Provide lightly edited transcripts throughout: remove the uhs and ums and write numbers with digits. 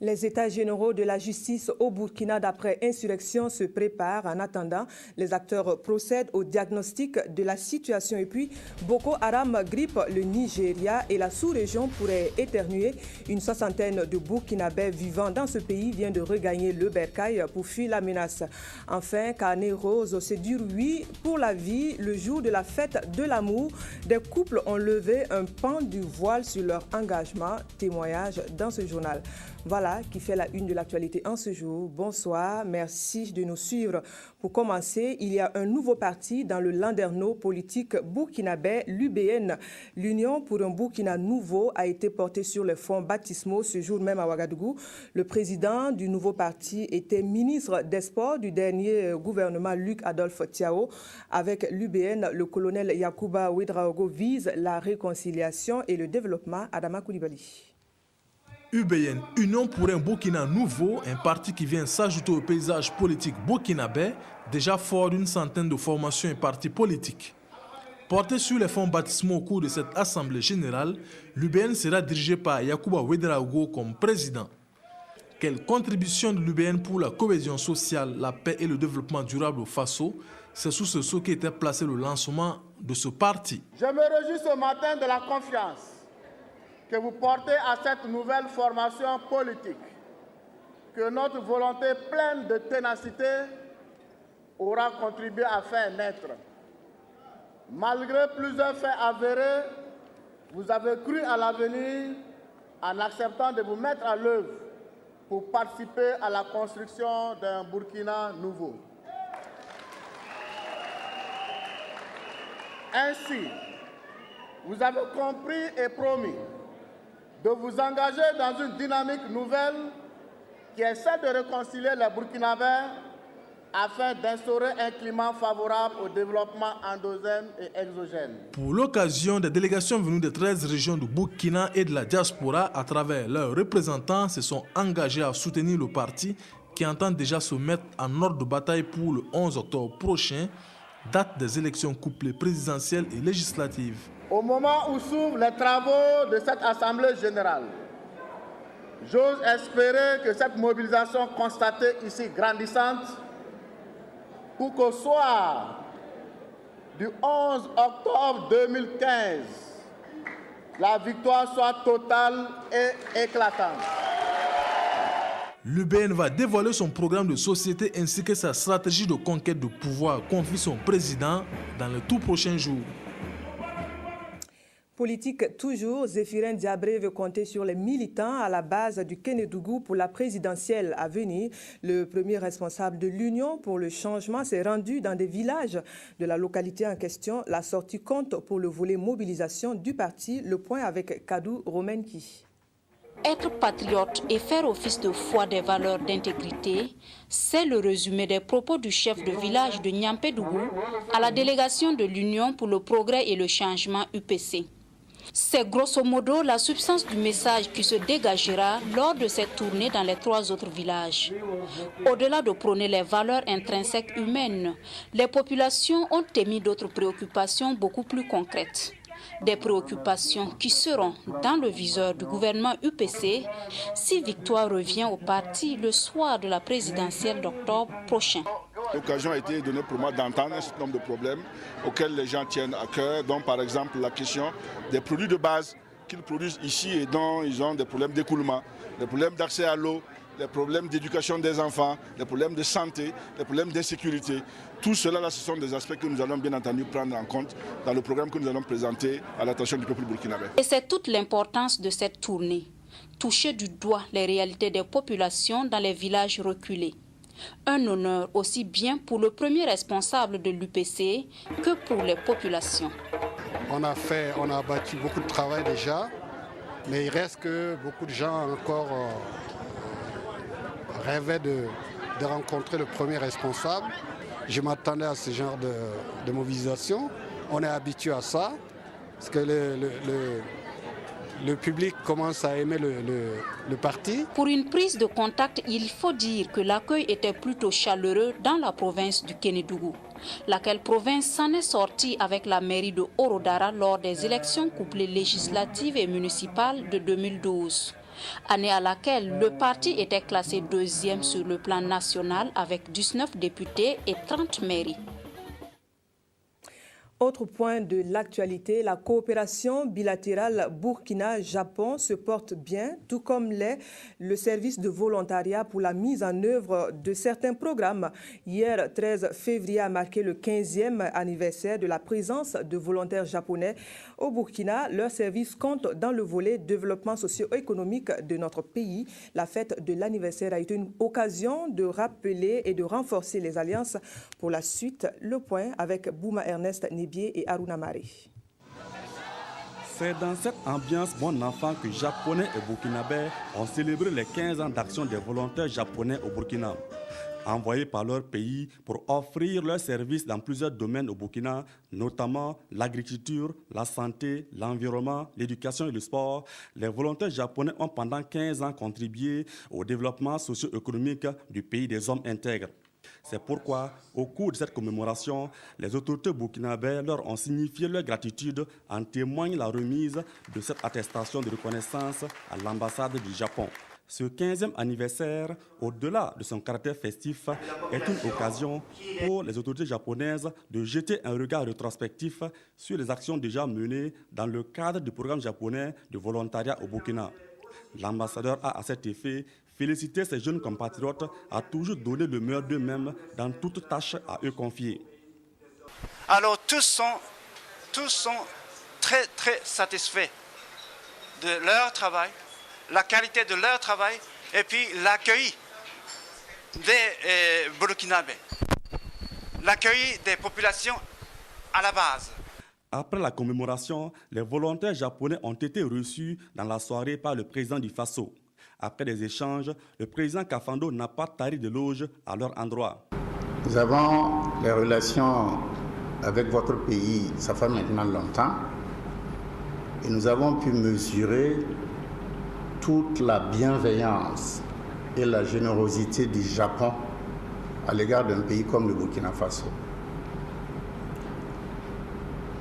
Les états généraux de la justice au Burkina d'après insurrection se préparent. En attendant, les acteurs procèdent au diagnostic de la situation. Et puis, Boko Haram grippe le Nigeria et la sous-région pourrait éternuer. Une soixantaine de Burkinabés vivant dans ce pays vient de regagner le bercail pour fuir la menace. Enfin, Carnet Rose, c'est dur oui pour la vie. Le jour de la fête de l'amour, des couples ont levé un pan du voile sur leur engagement. Témoignage dans ce journal. Voilà qui fait la une de l'actualité en ce jour. Bonsoir, merci de nous suivre. Pour commencer, il y a un nouveau parti dans le landerneau politique burkinabé, l'UBN. L'Union pour un Burkina nouveau a été portée sur les fonds baptismaux ce jour même à Ouagadougou. Le président du nouveau parti était ministre des Sports du dernier gouvernement Luc Adolphe Tiao. Avec l'UBN, le colonel Yacouba Ouedraogo vise la réconciliation et le développement. Adama Koulibaly. UBN, Union pour un Burkina nouveau, un parti qui vient s'ajouter au paysage politique burkinabé, déjà fort d'une centaine de formations et partis politiques. Porté sur les fonds baptismaux au cours de cette assemblée générale, l'UBN sera dirigé par Yacouba Ouedraogo comme président. Quelle contribution de l'UBN pour la cohésion sociale, la paix et le développement durable au Faso? C'est sous ce sceau qu'était placé le lancement de ce parti. Je me réjouis ce matin de la confiance que vous portez à cette nouvelle formation politique, que notre volonté pleine de ténacité aura contribué à faire naître. Malgré plusieurs faits avérés, vous avez cru à l'avenir en acceptant de vous mettre à l'œuvre pour participer à la construction d'un Burkina nouveau. Ainsi, vous avez compris et promis de vous engager dans une dynamique nouvelle qui est celle de réconcilier les Burkinabés afin d'instaurer un climat favorable au développement endogène et exogène. Pour l'occasion, des délégations venues des 13 régions du Burkina et de la diaspora, à travers leurs représentants, se sont engagés à soutenir le parti qui entend déjà se mettre en ordre de bataille pour le 11 octobre prochain, date des élections couplées présidentielles et législatives. Au moment où s'ouvrent les travaux de cette Assemblée générale, j'ose espérer que cette mobilisation constatée ici grandissante, pour qu'au soir du 11 octobre 2015, la victoire soit totale et éclatante. L'UBN va dévoiler son programme de société ainsi que sa stratégie de conquête de pouvoir, confie son président dans les tout prochains jours. Politique toujours, Zéphirin Diabré veut compter sur les militants à la base du Kénédougou pour la présidentielle à venir. Le premier responsable de l'Union pour le changement s'est rendu dans des villages de la localité en question. La sortie compte pour le volet mobilisation du parti. Le point avec Kadou Romenki. Être patriote et faire office de foi des valeurs d'intégrité, c'est le résumé des propos du chef de village de Niampédougou à la délégation de l'Union pour le progrès et le changement UPC. C'est grosso modo la substance du message qui se dégagera lors de cette tournée dans les 3 autres villages. Au-delà de prôner les valeurs intrinsèques humaines, les populations ont émis d'autres préoccupations beaucoup plus concrètes. Des préoccupations qui seront dans le viseur du gouvernement UPC si victoire revient au parti le soir de la présidentielle d'octobre prochain. L'occasion a été donnée pour moi d'entendre un certain nombre de problèmes auxquels les gens tiennent à cœur, dont par exemple la question des produits de base qu'ils produisent ici et dont ils ont des problèmes d'écoulement, des problèmes d'accès à l'eau, des problèmes d'éducation des enfants, des problèmes de santé, des problèmes d'insécurité. Tout cela, ce sont des aspects que nous allons bien entendu prendre en compte dans le programme que nous allons présenter à l'attention du peuple burkinabé. Et c'est toute l'importance de cette tournée. Toucher du doigt les réalités des populations dans les villages reculés. Un honneur aussi bien pour le premier responsable de l'UPC que pour les populations. On a abattu beaucoup de travail déjà, mais il reste que beaucoup de gens encore rêvaient de rencontrer le premier responsable. Je m'attendais à ce genre de mobilisation. On est habitué à ça, parce que le public commence à aimer le parti. Pour une prise de contact, il faut dire que l'accueil était plutôt chaleureux dans la province du Kénédougou. Laquelle province s'en est sortie avec la mairie de Orodara lors des élections couplées législatives et municipales de 2012. année à laquelle le parti était classé deuxième sur le plan national avec 19 députés et 30 mairies. Autre point de l'actualité, la coopération bilatérale Burkina-Japon se porte bien, tout comme le service de volontariat pour la mise en œuvre de certains programmes. Hier, 13 février, a marqué le 15e anniversaire de la présence de volontaires japonais au Burkina. Leur service compte dans le volet développement socio-économique de notre pays. La fête de l'anniversaire a été une occasion de rappeler et de renforcer les alliances pour la suite. Le point avec Bouma Ernest Nébi et Aruna Mari. C'est dans cette ambiance bon enfant que Japonais et Burkinabés ont célébré les 15 ans d'action des volontaires japonais au Burkina. Envoyés par leur pays pour offrir leurs services dans plusieurs domaines au Burkina, notamment l'agriculture, la santé, l'environnement, l'éducation et le sport, les volontaires japonais ont pendant 15 ans contribué au développement socio-économique du pays des hommes intègres. C'est pourquoi, au cours de cette commémoration, les autorités burkinabées leur ont signifié leur gratitude, en témoigne la remise de cette attestation de reconnaissance à l'ambassade du Japon. Ce 15e anniversaire, au-delà de son caractère festif, est une occasion pour les autorités japonaises de jeter un regard rétrospectif sur les actions déjà menées dans le cadre du programme japonais de volontariat au Burkina. L'ambassadeur a à cet effet félicité ses jeunes compatriotes à toujours donner le meilleur d'eux-mêmes dans toute tâche à eux confiée. Alors tous sont très satisfaits de leur travail, la qualité de leur travail et puis l'accueil des Burkinabés, l'accueil des populations à la base. Après la commémoration, les volontaires japonais ont été reçus dans la soirée par le président du Faso. Après des échanges, le président Kafando n'a pas tari d'éloges à leur endroit. Nous avons les relations avec votre pays, ça fait maintenant longtemps, et nous avons pu mesurer toute la bienveillance et la générosité du Japon à l'égard d'un pays comme le Burkina Faso.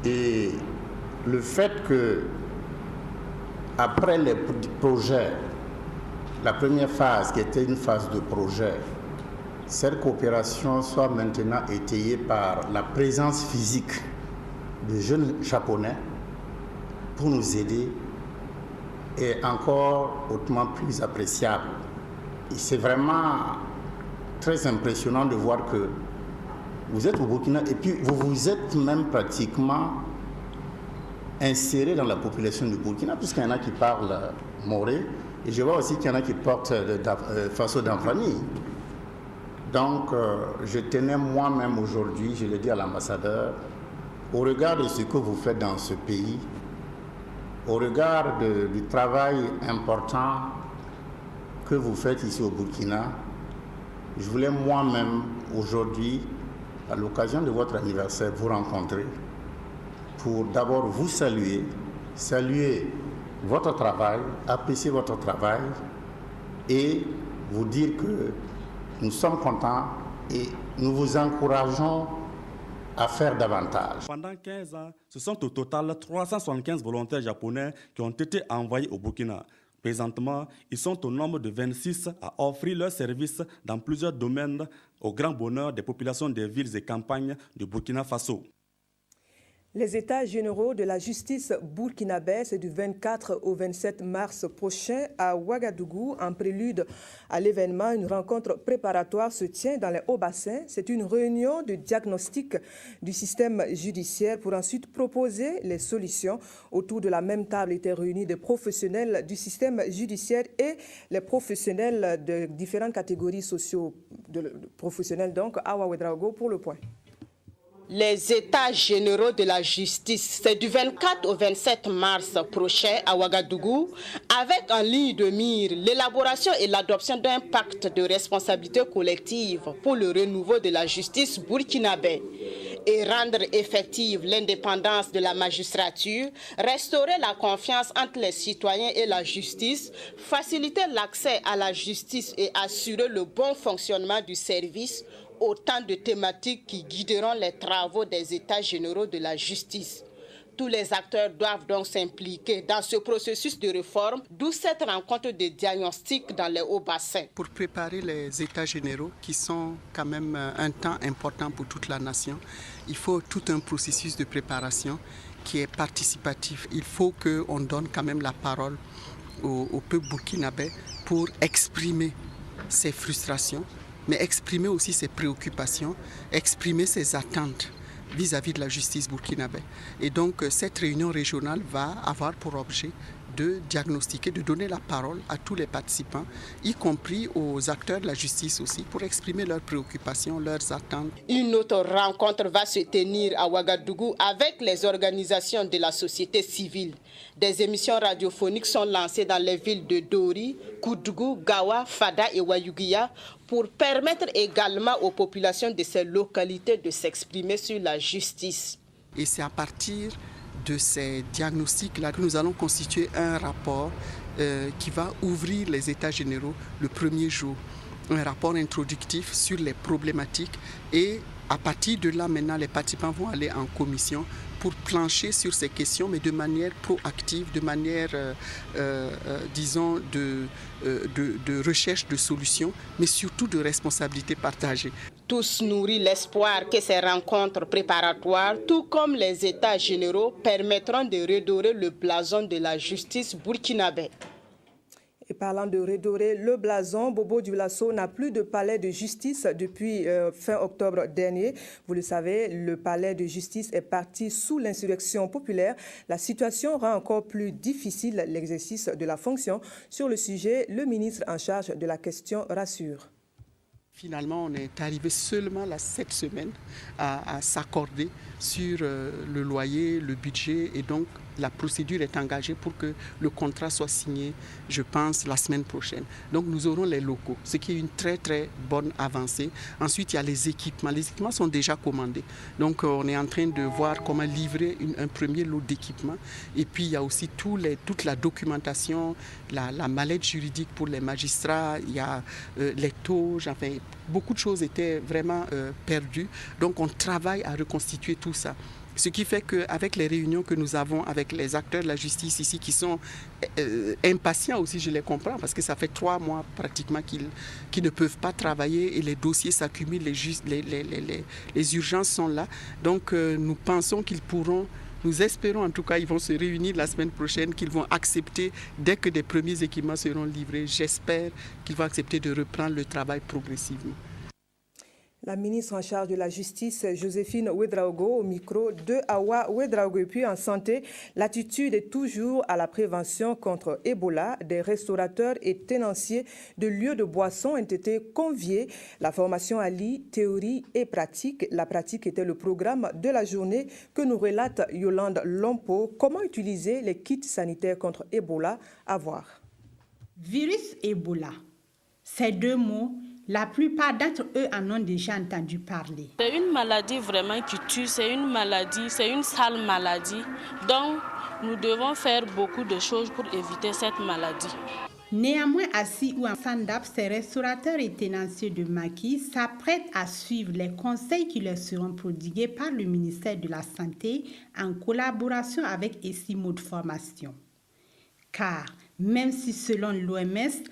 Et le fait que, après les projets, la première phase qui était une phase de projet, cette coopération soit maintenant étayée par la présence physique de jeunes Japonais pour nous aider est encore hautement plus appréciable. Et c'est vraiment très impressionnant de voir que vous êtes au Burkina et puis vous vous êtes même pratiquement inséré dans la population du Burkina, puisqu'il y en a qui parlent moré, et je vois aussi qu'il y en a qui portent Faso d'Amfani. Donc, je tenais moi-même aujourd'hui, je l'ai dit à l'ambassadeur, au regard de ce que vous faites dans ce pays, au regard du travail important que vous faites ici au Burkina, je voulais moi-même aujourd'hui, à l'occasion de votre anniversaire, vous rencontrer pour d'abord vous saluer votre travail, apprécier votre travail et vous dire que nous sommes contents et nous vous encourageons à faire davantage. Pendant 15 ans, ce sont au total 375 volontaires japonais qui ont été envoyés au Burkina. Présentement, ils sont au nombre de 26 à offrir leurs services dans plusieurs domaines au grand bonheur des populations des villes et campagnes du Burkina Faso. Les États généraux de la justice burkinabé, c'est du 24 au 27 mars prochain à Ouagadougou. En prélude à l'événement, une rencontre préparatoire se tient dans les Hauts-Bassins. C'est une réunion de diagnostic du système judiciaire pour ensuite proposer les solutions. Autour de la même table étaient réunis des professionnels du système judiciaire et les professionnels de différentes catégories socio-professionnelles. Donc, Awa Ouedraogo pour le point. Les États généraux de la justice, c'est du 24 au 27 mars prochain à Ouagadougou, avec en ligne de mire l'élaboration et l'adoption d'un pacte de responsabilité collective pour le renouveau de la justice burkinabé et rendre effective l'indépendance de la magistrature, restaurer la confiance entre les citoyens et la justice, faciliter l'accès à la justice et assurer le bon fonctionnement du service. Autant de thématiques qui guideront les travaux des États généraux de la justice. Tous les acteurs doivent donc s'impliquer dans ce processus de réforme, d'où cette rencontre de diagnostic dans les hauts bassins. Pour préparer les états généraux, qui sont quand même un temps important pour toute la nation, il faut tout un processus de préparation qui est participatif. Il faut qu'on donne quand même la parole au peuple burkinabé pour exprimer ses frustrations, mais exprimer aussi ses préoccupations, exprimer ses attentes vis-à-vis de la justice burkinabé. Et donc cette réunion régionale va avoir pour objet de diagnostiquer, de donner la parole à tous les participants, y compris aux acteurs de la justice aussi, pour exprimer leurs préoccupations, leurs attentes. Une autre rencontre va se tenir à Ouagadougou avec les organisations de la société civile. Des émissions radiophoniques sont lancées dans les villes de Dori, Koudougou, Gawa, Fada et Wayouguia pour permettre également aux populations de ces localités de s'exprimer sur la justice. Et c'est à partir de ces diagnostics-là que nous allons constituer un rapport qui va ouvrir les états généraux le premier jour. Un rapport introductif sur les problématiques et à partir de là, maintenant, les participants vont aller en commission pour plancher sur ces questions, mais de manière proactive, de manière, disons, de recherche de solutions, mais surtout de responsabilité partagée. Tous nourrissent l'espoir que ces rencontres préparatoires, tout comme les états généraux, permettront de redorer le blason de la justice burkinabé. Et parlant de redorer le blason, Bobo Dioulasso n'a plus de palais de justice depuis fin octobre dernier. Vous le savez, le palais de justice est parti sous l'insurrection populaire. La situation rend encore plus difficile l'exercice de la fonction. Sur le sujet, le ministre en charge de la question rassure. Finalement, on est arrivé seulement là, cette semaine à s'accorder sur le loyer, le budget et donc la procédure est engagée pour que le contrat soit signé, je pense, la semaine prochaine. Donc nous aurons les locaux, ce qui est une très très bonne avancée. Ensuite, il y a les équipements. Les équipements sont déjà commandés. Donc on est en train de voir comment livrer un premier lot d'équipements. Et puis il y a aussi toute la documentation, la mallette juridique pour les magistrats, il y a les tauges, enfin beaucoup de choses étaient vraiment perdues. Donc on travaille à reconstituer tout ça. Ce qui fait qu'avec les réunions que nous avons avec les acteurs de la justice ici, qui sont impatients aussi, je les comprends, parce que ça fait 3 mois pratiquement qu'ils ne peuvent pas travailler et les dossiers s'accumulent, les urgences sont là. Donc nous pensons qu'ils pourront, nous espérons en tout cas, ils vont se réunir la semaine prochaine, qu'ils vont accepter, dès que des premiers équipements seront livrés, j'espère qu'ils vont accepter de reprendre le travail progressivement. La ministre en charge de la Justice, Joséphine Ouédraogo, au micro de Awa Ouédraogo. Et puis en santé, l'attitude est toujours à la prévention contre Ebola. Des restaurateurs et tenanciers de lieux de boissons ont été conviés. La formation allie théorie et pratique. La pratique était le programme de la journée que nous relate Yolande Lompo. Comment utiliser les kits sanitaires contre Ebola? À voir. Virus Ebola, ces 2 mots, la plupart d'entre eux en ont déjà entendu parler. C'est une maladie vraiment qui tue, c'est une maladie, c'est une sale maladie. Donc, nous devons faire beaucoup de choses pour éviter cette maladie. Néanmoins, assis ou en stand-up, ces restaurateurs et tenanciers de maquis s'apprêtent à suivre les conseils qui leur seront prodigués par le ministère de la Santé en collaboration avec Essimo de formation. Car, même si selon l'OMS,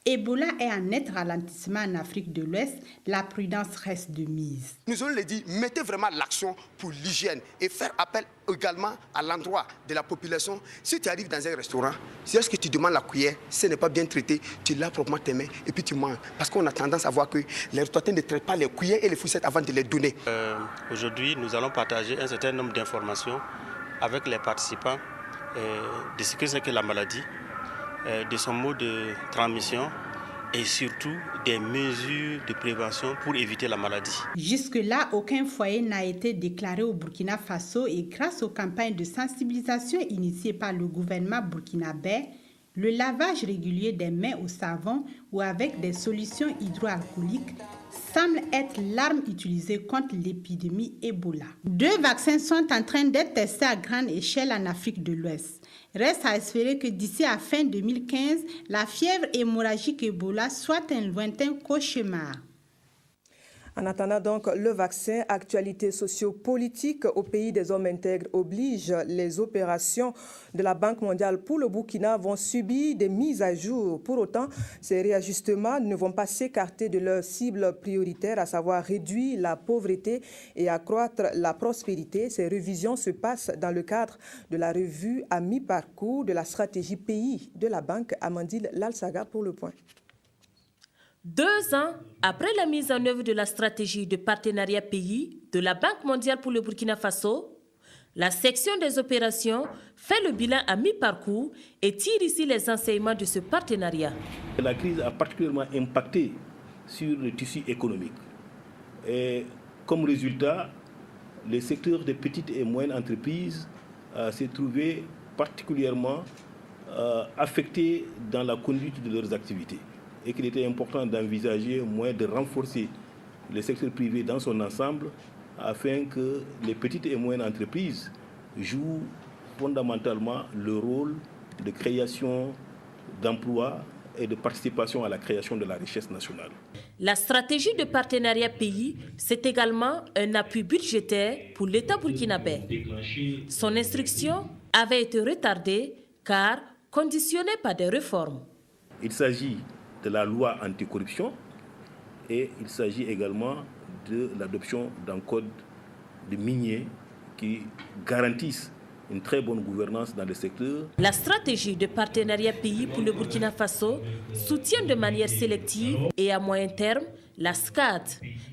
Ebola est en net ralentissement en Afrique de l'Ouest, la prudence reste de mise. Nous allons les dire, mettez vraiment l'action pour l'hygiène et faire appel également à l'endroit de la population. Si tu arrives dans un restaurant, si est-ce que tu demandes la cuillère, si ce n'est pas bien traité, tu laves proprement tes mains et puis tu manges. Parce qu'on a tendance à voir que les restaurateurs ne traitent pas les cuillères et les fourchettes avant de les donner. Aujourd'hui, nous allons partager un certain nombre d'informations avec les participants de ce que c'est que la maladie, de son mode de transmission et surtout des mesures de prévention pour éviter la maladie. Jusque-là, aucun foyer n'a été déclaré au Burkina Faso et grâce aux campagnes de sensibilisation initiées par le gouvernement burkinabé, le lavage régulier des mains au savon ou avec des solutions hydroalcooliques semble être l'arme utilisée contre l'épidémie Ebola. 2 vaccins sont en train d'être testés à grande échelle en Afrique de l'Ouest. Reste à espérer que d'ici à fin 2015, la fièvre hémorragique Ebola soit un lointain cauchemar. En attendant donc le vaccin, actualité sociopolitique au pays des hommes intègres oblige. Les opérations de la Banque mondiale pour le Burkina vont subir des mises à jour. Pour autant, ces réajustements ne vont pas s'écarter de leur cible prioritaire, à savoir réduire la pauvreté et accroître la prospérité. Ces révisions se passent dans le cadre de la revue à mi-parcours de la stratégie pays de la Banque. Amandine Lalsaga pour le point. 2 ans après la mise en œuvre de la stratégie de partenariat pays de la Banque mondiale pour le Burkina Faso, la section des opérations fait le bilan à mi-parcours et tire ici les enseignements de ce partenariat. La crise a particulièrement impacté sur le tissu économique. Et comme résultat, le secteur des petites et moyennes entreprises s'est trouvé particulièrement affecté dans la conduite de leurs activités. Et qu'il était important d'envisager un moyen de renforcer le secteur privé dans son ensemble afin que les petites et moyennes entreprises jouent fondamentalement le rôle de création d'emplois et de participation à la création de la richesse nationale. La stratégie de partenariat pays, c'est également un appui budgétaire pour l'État burkinabé. Son instruction avait été retardée car conditionnée par des réformes. Il s'agit de la loi anticorruption et il s'agit également de l'adoption d'un code de minier qui garantisse une très bonne gouvernance dans le secteur. La stratégie de partenariat pays pour le Burkina Faso soutient de manière sélective et à moyen terme la SCAD,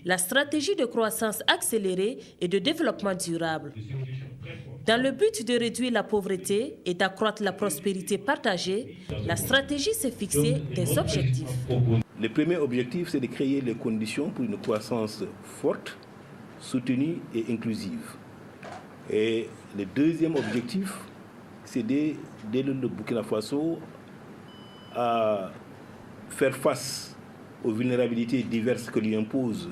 la stratégie de croissance accélérée et de développement durable. Dans le but de réduire la pauvreté et d'accroître la prospérité partagée, la stratégie s'est fixée des objectifs. Le premier objectif, c'est de créer les conditions pour une croissance forte, soutenue et inclusive. Et le deuxième objectif, c'est d'aider le Burkina Faso à faire face aux vulnérabilités diverses que lui impose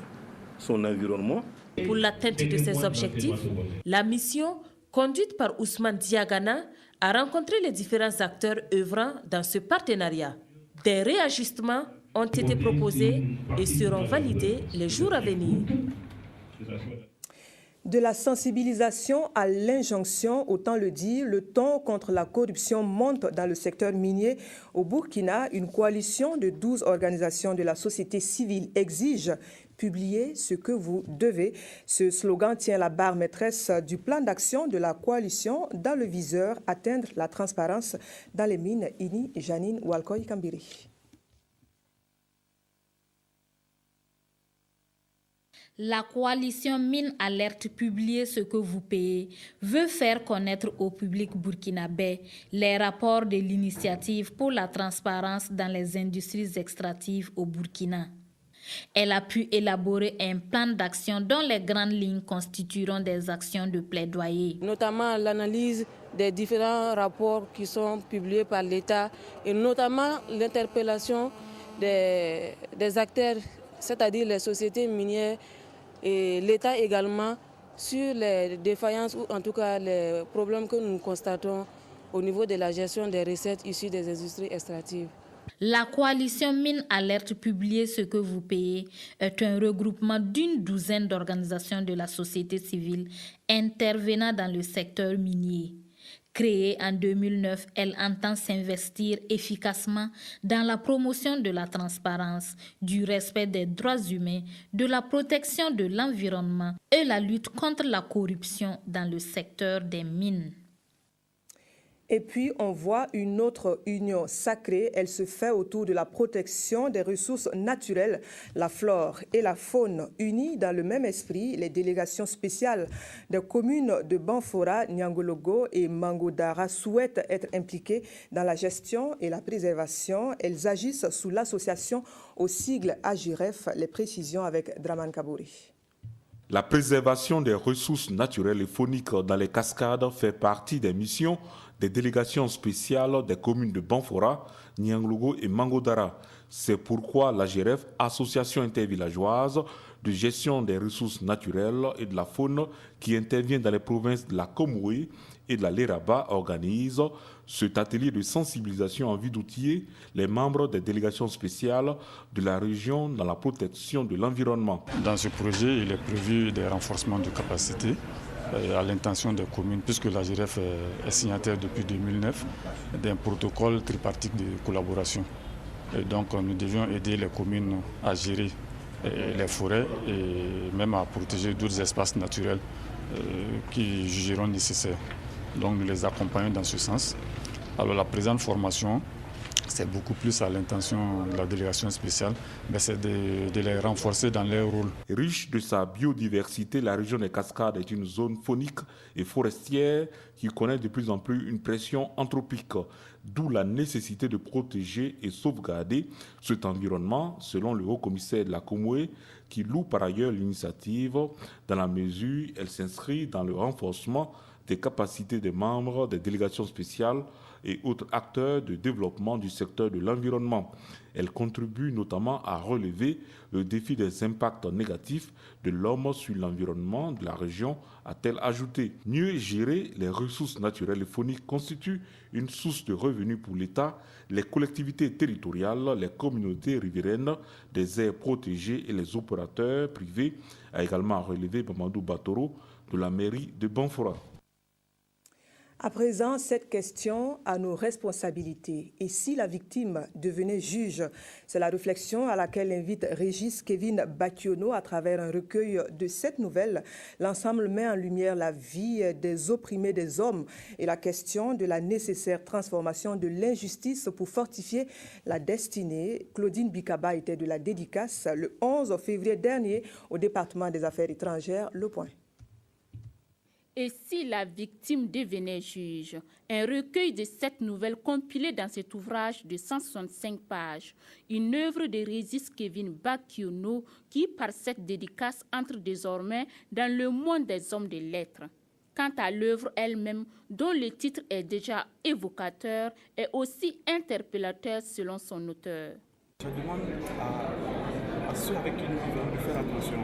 son environnement. Pour l'atteinte de ces objectifs, la mission conduite par Ousmane Diagana a rencontré les différents acteurs œuvrant dans ce partenariat. Des réajustements ont été proposés et seront validés les jours à venir. De la sensibilisation à l'injonction, autant le dire, le ton contre la corruption monte dans le secteur minier. Au Burkina, une coalition de 12 organisations de la société civile exige publier ce que vous devez. Ce slogan tient la barre maîtresse du plan d'action de la coalition dans le viseur atteindre la transparence dans les mines. Ini Janine Walkoy Kambiri. La coalition Mine Alerte Publier ce que vous payez veut faire connaître au public burkinabé les rapports de l'initiative pour la transparence dans les industries extractives au Burkina. Elle a pu élaborer un plan d'action dont les grandes lignes constitueront des actions de plaidoyer. Notamment l'analyse des différents rapports qui sont publiés par l'État et notamment l'interpellation des acteurs, c'est-à-dire les sociétés minières et l'État également sur les défaillances ou en tout cas les problèmes que nous constatons au niveau de la gestion des recettes issues des industries extractives. La coalition Mine Alerte Publier ce que vous payez est un regroupement d'une douzaine d'organisations de la société civile intervenant dans le secteur minier. Créée en 2009, elle entend s'investir efficacement dans la promotion de la transparence, du respect des droits humains, de la protection de l'environnement et la lutte contre la corruption dans le secteur des mines. Et puis, on voit une autre union sacrée. Elle se fait autour de la protection des ressources naturelles, la flore et la faune. Unies dans le même esprit, les délégations spéciales des communes de Banfora, Niangologo et Mangodara souhaitent être impliquées dans la gestion et la préservation. Elles agissent sous l'association au sigle AGIREF. Les précisions avec Draman Kabouri. La préservation des ressources naturelles et fauniques dans les cascades fait partie des missions des délégations spéciales des communes de Banfora, Niangologo et Mangodara. C'est pourquoi l'AGIREF, Association intervillageoise de gestion des ressources naturelles et de la faune qui intervient dans les provinces de la Komoué et de la Léraba, organise Cet atelier de sensibilisation en vue d'outiller les membres des délégations spéciales de la région dans la protection de l'environnement. Dans ce projet, il est prévu des renforcements de capacités à l'intention des communes, puisque la GIREF est signataire depuis 2009 d'un protocole tripartite de collaboration. Et donc nous devions aider les communes à gérer les forêts et même à protéger d'autres espaces naturels qui jugeront nécessaires. Donc nous les accompagnons dans ce sens. Alors la présente formation, c'est beaucoup plus à l'intention de la délégation spéciale, mais c'est de les renforcer dans leur rôle. Riche de sa biodiversité, la région des Cascades est une zone faunique et forestière qui connaît de plus en plus une pression anthropique, d'où la nécessité de protéger et sauvegarder cet environnement, selon le haut-commissaire de la Comoé, qui loue par ailleurs l'initiative dans la mesure où elle s'inscrit dans le renforcement des capacités des membres des délégations spéciales et autres acteurs de développement du secteur de l'environnement. Elle contribue notamment à relever le défi des impacts négatifs de l'homme sur l'environnement de la région, a-t-elle ajouté. Mieux gérer les ressources naturelles et fauniques constitue une source de revenus pour l'État, les collectivités territoriales, les communautés riveraines, des aires protégées et les opérateurs privés, a également relevé Mamadou Batoro de la mairie de Banfora. À présent, cette question a nos responsabilités. Et si la victime devenait juge? C'est la réflexion à laquelle invite Régis Kevin Bakiono à travers un recueil de 7 nouvelles. L'ensemble met en lumière la vie des opprimés des hommes et la question de la nécessaire transformation de l'injustice pour fortifier la destinée. Claudine Bikaba était de la dédicace le 11 février dernier au département des Affaires étrangères. Le Point. Et si la victime devenait juge? Un recueil de 7 nouvelles compilées dans cet ouvrage de 165 pages. Une œuvre de Régis Kevin Bakiono qui, par cette dédicace, entre désormais dans le monde des hommes de lettres. Quant à l'œuvre elle-même, dont le titre est déjà évocateur, est aussi interpellateur selon son auteur. Je demande à ceux avec qui nous vivons de faire attention.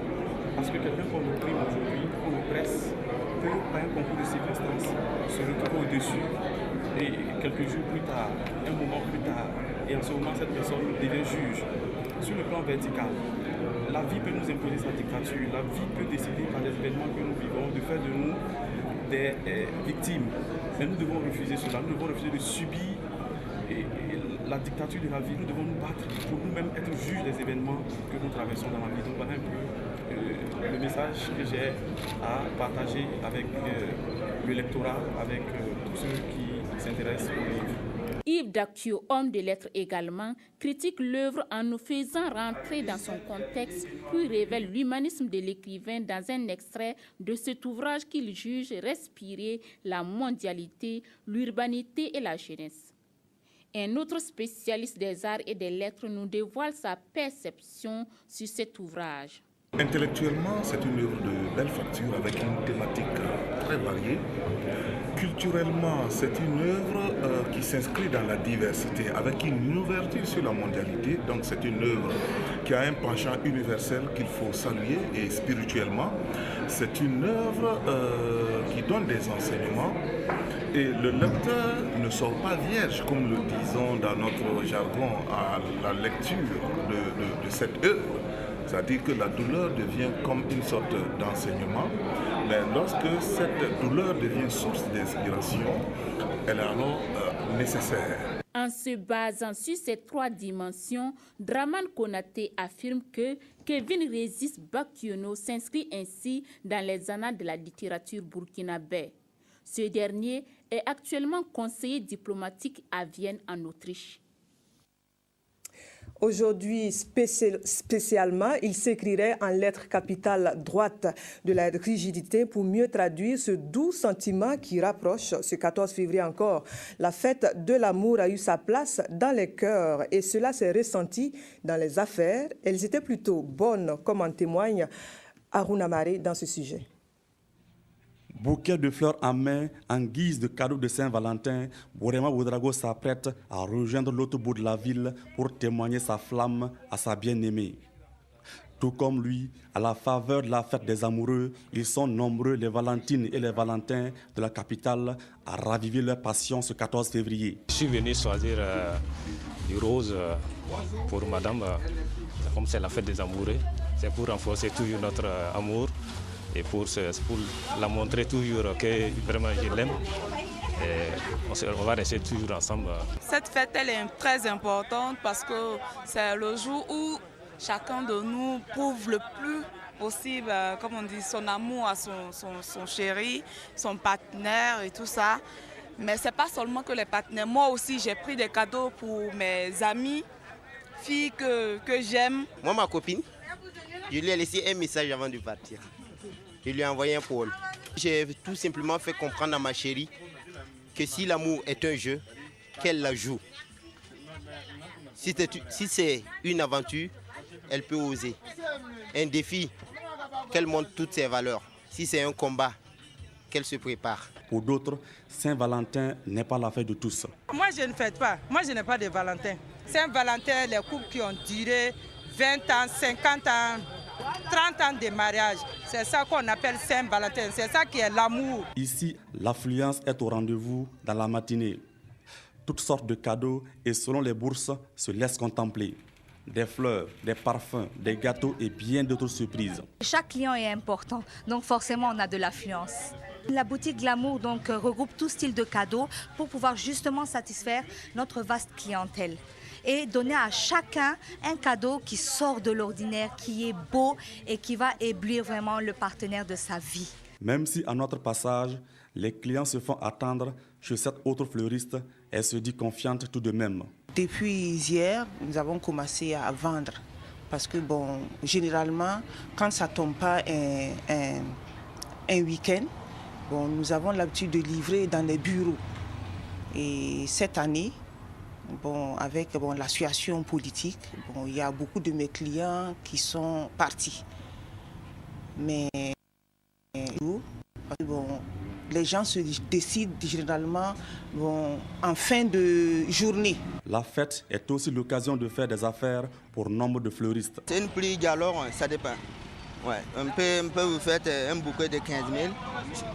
Parce que quelqu'un qu'on opprime aujourd'hui, qu'on oppresse, peut, par un concours de circonstances, se retrouver au-dessus et quelques jours plus tard, un moment plus tard, et en ce moment, cette personne devient juge. Sur le plan vertical, la vie peut nous imposer sa dictature, la vie peut décider par les événements que nous vivons de faire de nous des victimes. Mais nous devons refuser cela, nous devons refuser de subir la dictature de la vie, nous devons nous battre pour nous-mêmes être juges des événements que nous traversons dans la vie. Donc voilà un peu le message que j'ai à partager avec le lectorat, avec tous ceux qui s'intéressent au livre. Yves Dakio, homme de lettres également, critique l'œuvre en nous faisant rentrer dans son contexte, puis révèle l'humanisme de l'écrivain dans un extrait de cet ouvrage qu'il juge respirer la mondialité, l'urbanité et la jeunesse. Un autre spécialiste des arts et des lettres nous dévoile sa perception sur cet ouvrage. Intellectuellement, c'est une œuvre de belle facture avec une thématique très variée. Culturellement, c'est une œuvre qui s'inscrit dans la diversité avec une ouverture sur la mondialité. Donc c'est une œuvre qui a un penchant universel qu'il faut saluer. Et spirituellement, c'est une œuvre qui donne des enseignements. Et le lecteur ne sort pas vierge, comme le disons dans notre jargon, à la lecture de cette œuvre. C'est-à-dire que la douleur devient comme une sorte d'enseignement, mais lorsque cette douleur devient source d'inspiration, elle est alors nécessaire. En se basant sur ces 3 dimensions, Draman Konaté affirme que Kevin Régis Bakiono s'inscrit ainsi dans les annales de la littérature burkinabé. Ce dernier est actuellement conseiller diplomatique à Vienne en Autriche. Aujourd'hui, spécialement, il s'écrirait en lettres capitales droites de la rigidité pour mieux traduire ce doux sentiment qui rapproche, ce 14 février encore. La fête de l'amour a eu sa place dans les cœurs et cela s'est ressenti dans les affaires. Elles étaient plutôt bonnes, comme en témoigne Aruna Maré dans ce sujet. Bouquet de fleurs en main, en guise de cadeau de Saint-Valentin, Borema Ouedraogo s'apprête à rejoindre l'autre bout de la ville pour témoigner sa flamme à sa bien-aimée. Tout comme lui, à la faveur de la fête des amoureux, ils sont nombreux, les Valentines et les Valentins de la capitale, à raviver leur passion ce 14 février. Je suis venu choisir du rose pour madame, comme c'est la fête des amoureux. C'est pour renforcer toujours notre amour et pour la montrer toujours que vraiment je l'aime. On va rester toujours ensemble. Cette fête, elle est très importante parce que c'est le jour où chacun de nous prouve le plus possible, comme on dit, son amour à son chéri, son partenaire et tout ça. Mais ce n'est pas seulement que les partenaires. Moi aussi, j'ai pris des cadeaux pour mes amies, filles que j'aime. Moi, ma copine, je lui ai laissé un message avant de partir. Je lui ai envoyé un poème. J'ai tout simplement fait comprendre à ma chérie que si l'amour est un jeu, qu'elle la joue. Si c'est une aventure, elle peut oser. Un défi, qu'elle montre toutes ses valeurs. Si c'est un combat, qu'elle se prépare. Pour d'autres, Saint-Valentin n'est pas la fête de tous. Moi, je ne fête pas. Moi, je n'ai pas de Valentin. Saint-Valentin, les couples qui ont duré 20 ans, 50 ans, 30 ans de mariage. C'est ça qu'on appelle Saint-Valentin. C'est ça qui est l'amour. Ici, l'affluence est au rendez-vous dans la matinée. Toutes sortes de cadeaux et selon les bourses se laissent contempler. Des fleurs, des parfums, des gâteaux et bien d'autres surprises. Chaque client est important, donc forcément on a de l'affluence. La boutique Glamour donc regroupe tout style de cadeaux pour pouvoir justement satisfaire notre vaste clientèle et donner à chacun un cadeau qui sort de l'ordinaire, qui est beau et qui va éblouir vraiment le partenaire de sa vie. Même si à notre passage, les clients se font attendre chez cette autre fleuriste, elle se dit confiante tout de même. Depuis hier, nous avons commencé à vendre parce que généralement, quand ça ne tombe pas un week-end, nous avons l'habitude de livrer dans les bureaux. Et cette année, avec la situation politique, il y a beaucoup de mes clients qui sont partis. Mais les gens se décident généralement en fin de journée. La fête est aussi l'occasion de faire des affaires pour nombre de fleuristes. C'est une prix alors ça dépend. Ouais, on peut vous faire un bouquet de 15 000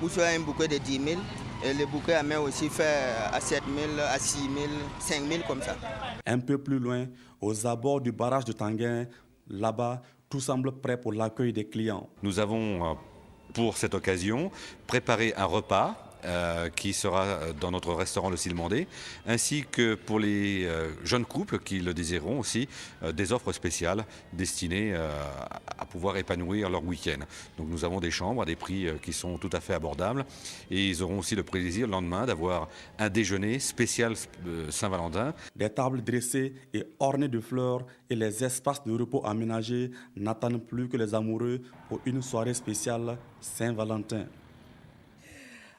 ou soit un bouquet de 10 000. Et le bouquet à main aussi fait à 7 000, à 6 000, 5 000 comme ça. Un peu plus loin, aux abords du barrage de Tanguin, là-bas, tout semble prêt pour l'accueil des clients. Nous avons, pour cette occasion, préparé un repas qui sera dans notre restaurant Le Silmandé, ainsi que pour les jeunes couples qui le désireront aussi, des offres spéciales destinées à pouvoir épanouir leur week-end. Donc nous avons des chambres à des prix qui sont tout à fait abordables et ils auront aussi le plaisir le lendemain d'avoir un déjeuner spécial Saint-Valentin. Des tables dressées et ornées de fleurs et les espaces de repos aménagés n'attendent plus que les amoureux pour une soirée spéciale Saint-Valentin.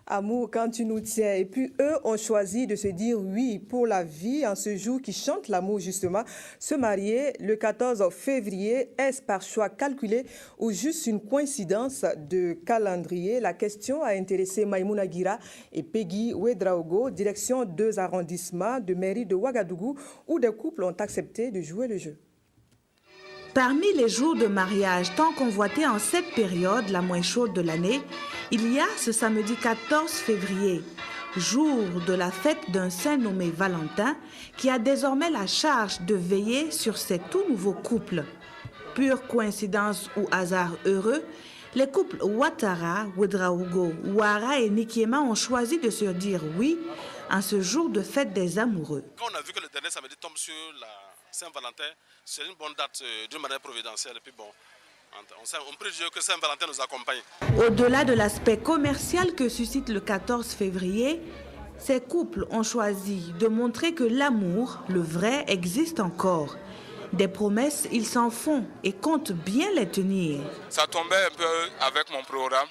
Amour, quand tu nous tiens. Et puis, eux ont choisi de se dire oui pour la vie en ce jour qui chante l'amour, justement. Se marier le 14 février, est-ce par choix calculé ou juste une coïncidence de calendrier? La question a intéressé Maïmouna Guira et Peggy Ouedraogo, direction 2 arrondissements de mairie de Ouagadougou, où des couples ont accepté de jouer le jeu. Parmi les jours de mariage tant convoités en cette période, la moins chaude de l'année, il y a ce samedi 14 février, jour de la fête d'un saint nommé Valentin, qui a désormais la charge de veiller sur ces tout nouveaux couples. Pure coïncidence ou hasard heureux, les couples Ouattara, Ouedraogo, Ouara et Nikiema ont choisi de se dire oui en ce jour de fête des amoureux. Quand on a vu que le dernier samedi tombe sur la Saint-Valentin, c'est une bonne date d'une manière providentielle. Et puis on prie Dieu que Saint-Valentin nous accompagne. Au-delà de l'aspect commercial que suscite le 14 février, ces couples ont choisi de montrer que l'amour, le vrai, existe encore. Des promesses, ils s'en font et comptent bien les tenir. Ça tombait un peu avec mon programme.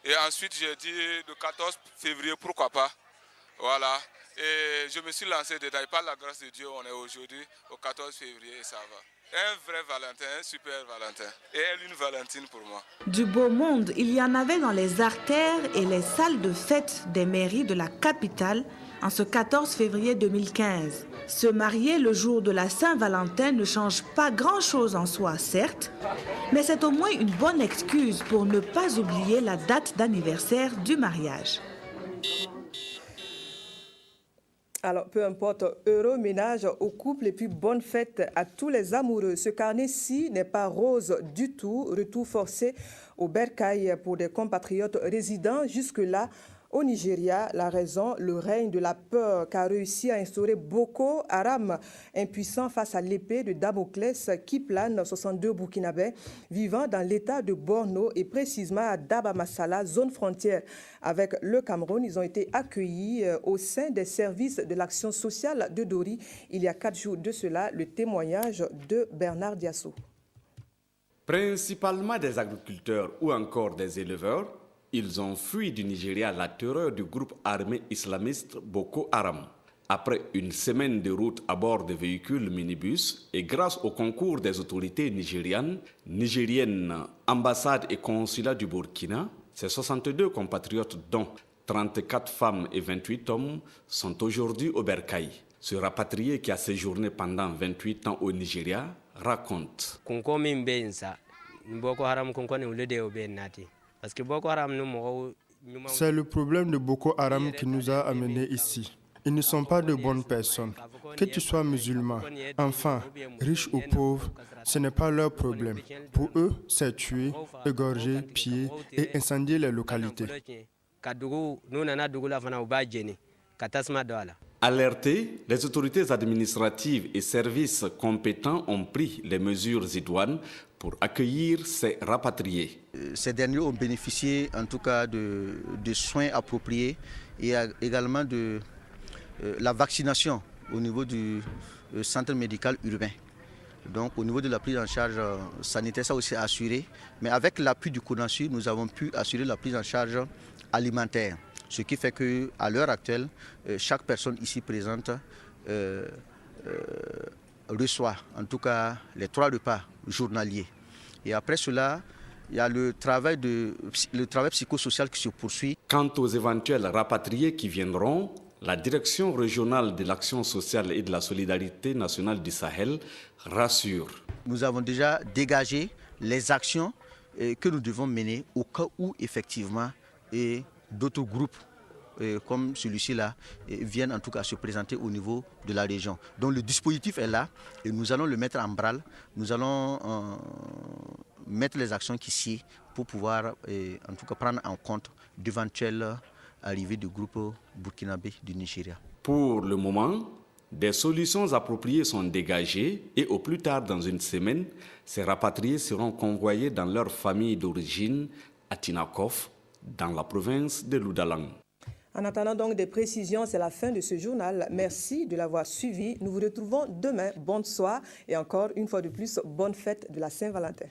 Et ensuite, j'ai dit le 14 février, pourquoi pas. Voilà. Et je me suis lancé dedans. Par la grâce de Dieu, on est aujourd'hui au 14 février et ça va. Un vrai Valentin, un super Valentin. Et elle, une Valentine pour moi. Du beau monde, il y en avait dans les artères et les salles de fête des mairies de la capitale en ce 14 février 2015. Se marier le jour de la Saint-Valentin ne change pas grand-chose en soi, certes, mais c'est au moins une bonne excuse pour ne pas oublier la date d'anniversaire du mariage. Alors, peu importe, heureux ménage au couple et puis bonne fête à tous les amoureux. Ce carnet-ci n'est pas rose du tout. Retour forcé au bercail pour des compatriotes résidant jusque-là au Nigeria. La raison, le règne de la peur qu'a réussi à instaurer Boko Haram, impuissant face à l'épée de Damoclès qui plane 62 Burkinabés vivant dans l'état de Borno et précisément à Daba-Massala, zone frontière avec le Cameroun. Ils ont été accueillis au sein des services de l'action sociale de Dori. Il y a 4 jours de cela, le témoignage de Bernard Diasso. Principalement des agriculteurs ou encore des éleveurs, ils ont fui du Nigeria la terreur du groupe armé islamiste Boko Haram. Après une semaine de route à bord de véhicules minibus et grâce au concours des autorités nigériennes, ambassades et consulats du Burkina, ces 62 compatriotes dont 34 femmes et 28 hommes sont aujourd'hui au bercail. Ce rapatrié qui a séjourné pendant 28 ans au Nigeria raconte. C'est le problème de Boko Haram qui nous a amenés ici. Ils ne sont pas de bonnes personnes. Que tu sois musulman, enfant, riche ou pauvre, ce n'est pas leur problème. Pour eux, c'est tuer, égorger, piller et incendier les localités. Alertés, les autorités administratives et services compétents ont pris les mesures idoines pour accueillir ces rapatriés. Ces derniers ont bénéficié en tout cas de soins appropriés et également de la vaccination au niveau du centre médical urbain. Donc au niveau de la prise en charge sanitaire, ça aussi assuré. Mais avec l'appui du CONASUR, nous avons pu assurer la prise en charge alimentaire. Ce qui fait qu'à l'heure actuelle, chaque personne ici présente reçoit en tout cas les 3 repas journaliers. Et après cela, il y a le travail psychosocial qui se poursuit. Quant aux éventuels rapatriés qui viendront, la Direction régionale de l'action sociale et de la solidarité nationale du Sahel rassure. Nous avons déjà dégagé les actions que nous devons mener au cas où effectivement d'autres groupes comme celui-ci-là viennent en tout cas se présenter au niveau de la région. Donc le dispositif est là et nous allons le mettre en branle. Nous allons mettre les actions ici pour pouvoir en tout cas prendre en compte d'éventuelles arrivées du groupe burkinabé du Nigeria. Pour le moment, des solutions appropriées sont dégagées et au plus tard dans une semaine, ces rapatriés seront convoyés dans leur famille d'origine à Tinakov, dans la province de Loudalang. En attendant donc des précisions, c'est la fin de ce journal. Merci de l'avoir suivi. Nous vous retrouvons demain. Bonne soirée et encore une fois de plus, bonne fête de la Saint-Valentin.